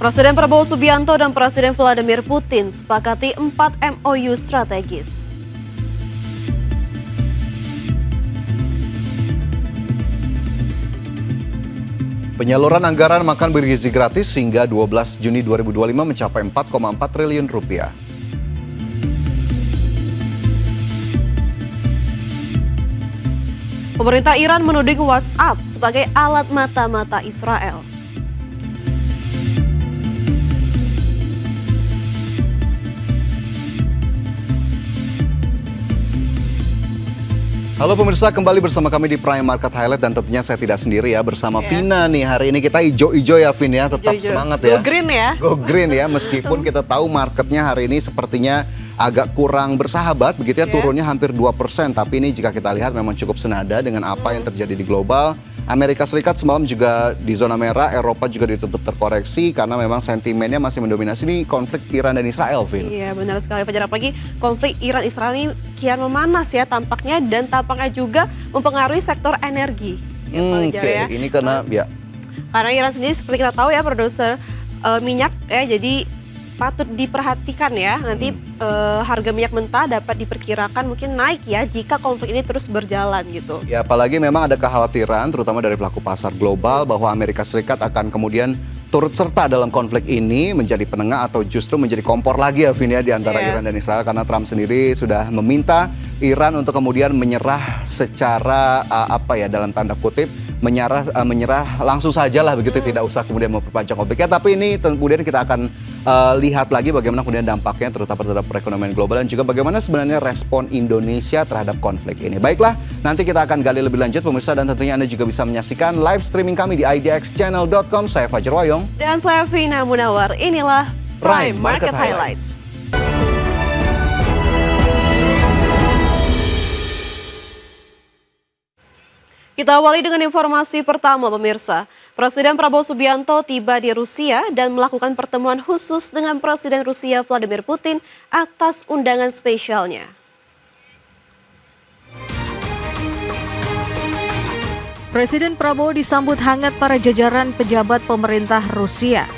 Presiden Prabowo Subianto dan Presiden Vladimir Putin sepakati 4 MOU strategis. Penyaluran anggaran makan bergizi gratis hingga 12 Juni 2025 mencapai 4,4 triliun rupiah. Pemerintah Iran menuding WhatsApp sebagai alat mata-mata Israel. Halo pemirsa, kembali bersama kami di Prime Market Highlight dan tentunya saya tidak sendiri ya, bersama Vina nih. Hari ini kita ijo-ijo ya Vin ya, tetap semangat ya. Go green ya. Go green ya, meskipun kita tahu marketnya hari ini sepertinya agak kurang bersahabat begitu ya, turunnya hampir 2%. Tapi ini jika kita lihat memang cukup senada dengan apa yang terjadi di global. Amerika Serikat semalam juga di zona merah, Eropa juga ditutup terkoreksi karena memang sentimennya masih mendominasi di konflik Iran dan Israel, Vin. Iya benar sekali Fajar, apalagi konflik Iran-Israel ini kian memanas ya tampaknya, dan tampaknya juga mempengaruhi sektor energi. Ya. Ini karena Karena Iran sendiri seperti kita tahu ya produser minyak ya, jadi patut diperhatikan ya nanti harga minyak mentah dapat diperkirakan mungkin naik ya jika konflik ini terus berjalan gitu. Ya apalagi memang ada kekhawatiran terutama dari pelaku pasar global bahwa Amerika Serikat akan kemudian turut serta dalam konflik ini menjadi penengah atau justru menjadi kompor lagi ya Vin ya di antara Iran dan Israel, karena Trump sendiri sudah meminta Iran untuk kemudian menyerah secara dalam tanda kutip menyerah langsung saja lah begitu, tidak usah kemudian memperpanjang konfliknya. Tapi ini kemudian kita akan lihat lagi bagaimana kemudian dampaknya terutama terhadap perekonomian global dan juga bagaimana sebenarnya respon Indonesia terhadap konflik ini. Baiklah, nanti kita akan gali lebih lanjut pemirsa, dan tentunya Anda juga bisa menyaksikan live streaming kami di idxchannel.com. Saya Fajar Wayong. Dan saya Vina Munawar. Inilah Prime Market Highlights. Kita awali dengan informasi pertama pemirsa. Presiden Prabowo Subianto tiba di Rusia dan melakukan pertemuan khusus dengan Presiden Rusia Vladimir Putin atas undangan spesialnya. Presiden Prabowo disambut hangat para jajaran pejabat pemerintah Rusia.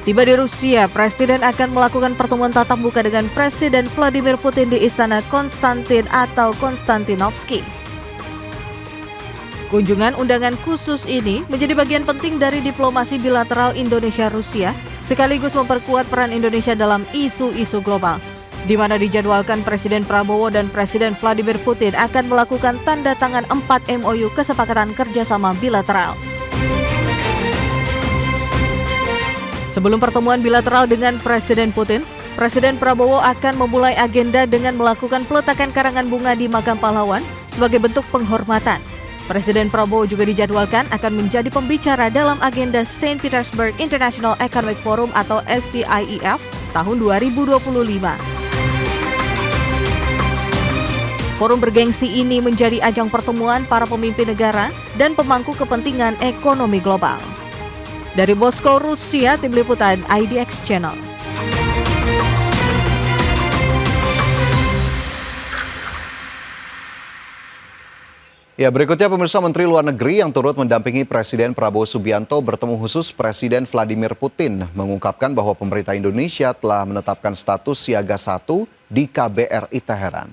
Tiba di Rusia, Presiden akan melakukan pertemuan tatap muka dengan Presiden Vladimir Putin di Istana Konstantin atau Konstantinovsky. Kunjungan undangan khusus ini menjadi bagian penting dari diplomasi bilateral Indonesia-Rusia, sekaligus memperkuat peran Indonesia dalam isu-isu global, di mana dijadwalkan Presiden Prabowo dan Presiden Vladimir Putin akan melakukan tanda tangan 4 MOU kesepakatan kerjasama bilateral. Sebelum pertemuan bilateral dengan Presiden Putin, Presiden Prabowo akan memulai agenda dengan melakukan peletakan karangan bunga di Makam Pahlawan sebagai bentuk penghormatan. Presiden Prabowo juga dijadwalkan akan menjadi pembicara dalam agenda St. Petersburg International Economic Forum atau SPIEF tahun 2025. Forum bergengsi ini menjadi ajang pertemuan para pemimpin negara dan pemangku kepentingan ekonomi global. Dari Moskow, Rusia, Tim Liputan IDX Channel. Ya, berikutnya pemirsa, Menteri Luar Negeri yang turut mendampingi Presiden Prabowo Subianto bertemu khusus Presiden Vladimir Putin mengungkapkan bahwa pemerintah Indonesia telah menetapkan status siaga 1 di KBRI Teheran.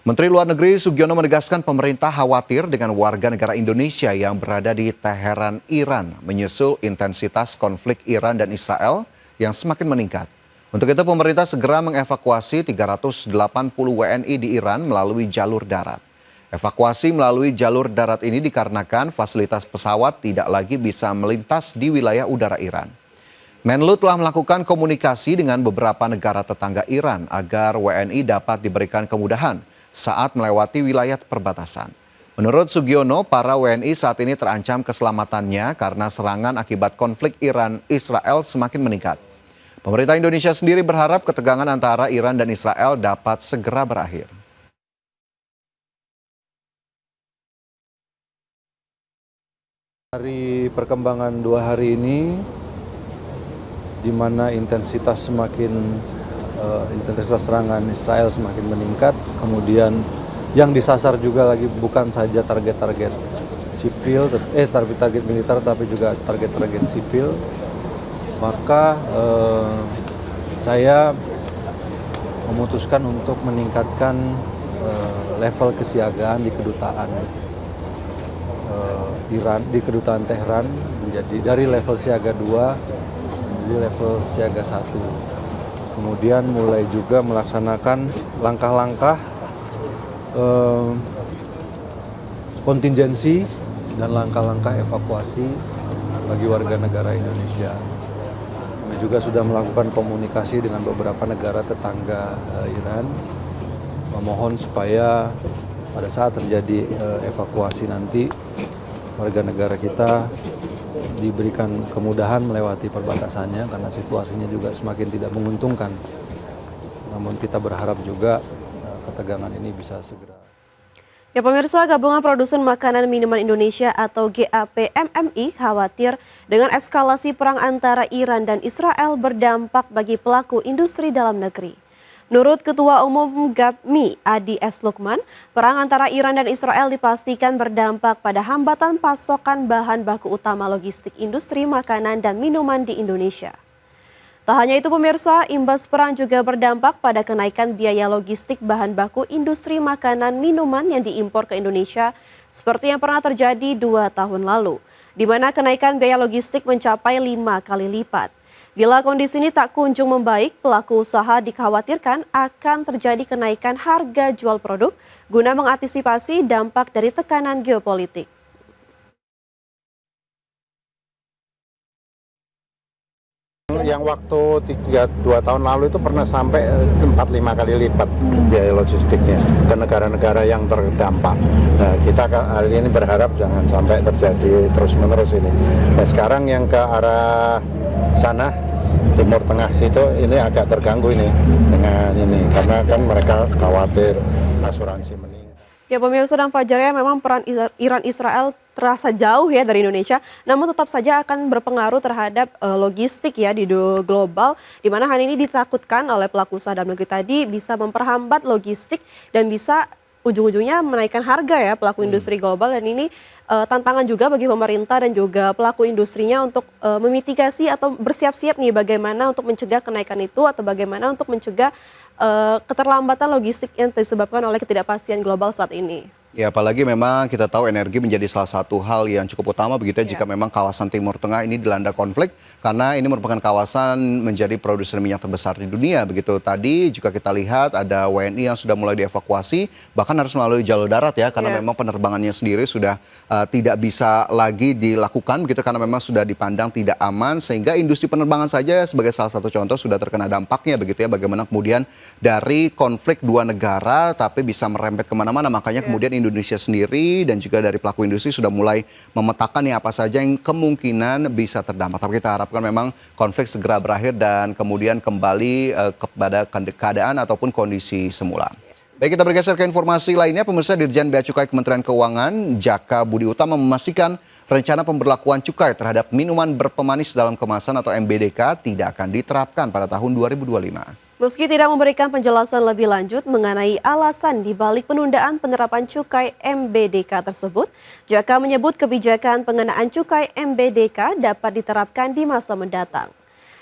Menteri Luar Negeri Sugiono menegaskan pemerintah khawatir dengan warga negara Indonesia yang berada di Teheran, Iran, menyusul intensitas konflik Iran dan Israel yang semakin meningkat. Untuk itu pemerintah segera mengevakuasi 380 WNI di Iran melalui jalur darat. Evakuasi melalui jalur darat ini dikarenakan fasilitas pesawat tidak lagi bisa melintas di wilayah udara Iran. Menlu telah melakukan komunikasi dengan beberapa negara tetangga Iran agar WNI dapat diberikan kemudahan saat melewati wilayah perbatasan. Menurut Sugiono, para WNI saat ini terancam keselamatannya karena serangan akibat konflik Iran-Israel semakin meningkat. Pemerintah Indonesia sendiri berharap ketegangan antara Iran dan Israel dapat segera berakhir. Dari perkembangan 2 hari ini, di mana intensitas serangan Israel semakin meningkat, kemudian yang disasar juga lagi bukan saja target-target sipil, target militer, tapi juga target-target sipil, maka saya memutuskan untuk meningkatkan level kesiagaan di kedutaan Iran, di kedutaan Tehran, menjadi dari level siaga 2 menjadi level siaga 1. Kemudian mulai juga melaksanakan langkah-langkah kontingensi dan langkah-langkah evakuasi bagi warga negara Indonesia. Kami juga sudah melakukan komunikasi dengan beberapa negara tetangga Iran, memohon supaya pada saat terjadi evakuasi nanti warga negara kita diberikan kemudahan melewati perbatasannya karena situasinya juga semakin tidak menguntungkan. Namun kita berharap juga ketegangan ini bisa segera. Ya pemirsa, Gabungan Produsen Makanan Minuman Indonesia atau GAPMMI khawatir dengan eskalasi perang antara Iran dan Israel berdampak bagi pelaku industri dalam negeri. Menurut Ketua Umum GAPMI Adi S. Lukman, perang antara Iran dan Israel dipastikan berdampak pada hambatan pasokan bahan baku utama logistik industri makanan dan minuman di Indonesia. Tak hanya itu pemirsa, imbas perang juga berdampak pada kenaikan biaya logistik bahan baku industri makanan minuman yang diimpor ke Indonesia seperti yang pernah terjadi 2 tahun lalu, di mana kenaikan biaya logistik mencapai 5 kali lipat. Bila kondisi ini tak kunjung membaik, pelaku usaha dikhawatirkan akan terjadi kenaikan harga jual produk guna mengantisipasi dampak dari tekanan geopolitik. Yang waktu 2 tahun lalu itu pernah sampai 4-5 kali lipat biaya logistiknya ke negara-negara yang terdampak. Nah, kita kali ini berharap jangan sampai terjadi terus-menerus ini. Nah, sekarang yang ke arah sana, Timur Tengah situ, ini agak terganggu ini dengan ini karena kan mereka khawatir asuransi meningkat. Ya pemirsa dan Fajar, ya memang peran Iran-Israel terasa jauh ya dari Indonesia, namun tetap saja akan berpengaruh terhadap logistik ya di global, di mana hal ini ditakutkan oleh pelaku usaha dalam negeri tadi bisa memperhambat logistik dan bisa ujung-ujungnya menaikkan harga ya pelaku industri global, dan ini tantangan juga bagi pemerintah dan juga pelaku industrinya untuk memitigasi atau bersiap-siap nih bagaimana untuk mencegah kenaikan itu atau bagaimana untuk mencegah keterlambatan logistik yang disebabkan oleh ketidakpastian global saat ini. Ya, apalagi memang kita tahu energi menjadi salah satu hal yang cukup utama begitu ya, jika memang kawasan Timur Tengah ini dilanda konflik, karena ini merupakan kawasan menjadi produsen minyak terbesar di dunia begitu. Tadi juga kita lihat ada WNI yang sudah mulai dievakuasi, bahkan harus melalui jalur darat ya, karena memang penerbangannya sendiri sudah tidak bisa lagi dilakukan begitu, karena memang sudah dipandang tidak aman, sehingga industri penerbangan saja sebagai salah satu contoh sudah terkena dampaknya begitu ya. Bagaimana kemudian dari konflik dua negara tapi bisa merembet kemana-mana, makanya kemudian Indonesia sendiri dan juga dari pelaku industri sudah mulai memetakan nih apa saja yang kemungkinan bisa terdampak. Tapi kita harapkan memang konflik segera berakhir dan kemudian kembali kepada keadaan ataupun kondisi semula. Baik, kita bergeser ke informasi lainnya. Pemirsa, Dirjen Bea Cukai Kementerian Keuangan Jaka Budi Utama memastikan rencana pemberlakuan cukai terhadap minuman berpemanis dalam kemasan atau MBDK tidak akan diterapkan pada tahun 2025. Meski tidak memberikan penjelasan lebih lanjut mengenai alasan dibalik penundaan penerapan cukai MBDK tersebut, Jaka menyebut kebijakan pengenaan cukai MBDK dapat diterapkan di masa mendatang.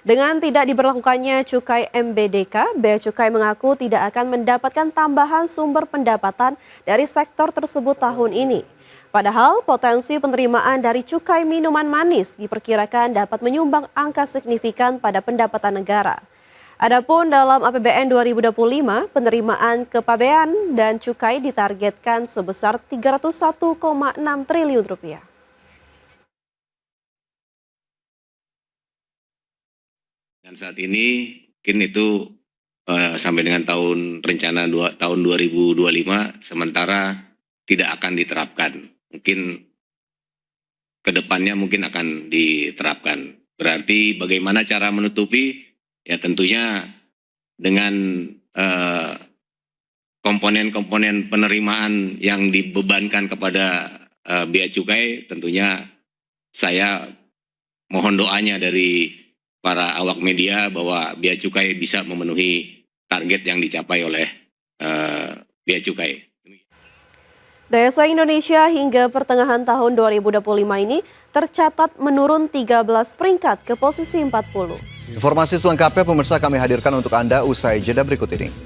Dengan tidak diberlakukannya cukai MBDK, Bea Cukai mengaku tidak akan mendapatkan tambahan sumber pendapatan dari sektor tersebut tahun ini. Padahal potensi penerimaan dari cukai minuman manis diperkirakan dapat menyumbang angka signifikan pada pendapatan negara. Adapun dalam APBN 2025, penerimaan kepabean dan cukai ditargetkan sebesar 301,6 triliun rupiah. Dan saat ini mungkin itu sampai dengan rencana tahun 2025 sementara tidak akan diterapkan. Mungkin kedepannya mungkin akan diterapkan. Berarti bagaimana cara menutupi? Ya tentunya dengan komponen-komponen penerimaan yang dibebankan kepada Bea Cukai, tentunya saya mohon doanya dari para awak media bahwa Bea Cukai bisa memenuhi target yang dicapai oleh Bea Cukai. Daya saing Indonesia hingga pertengahan tahun 2025 ini tercatat menurun 13 peringkat ke posisi 40. Informasi selengkapnya pemirsa kami hadirkan untuk Anda usai jeda berikut ini.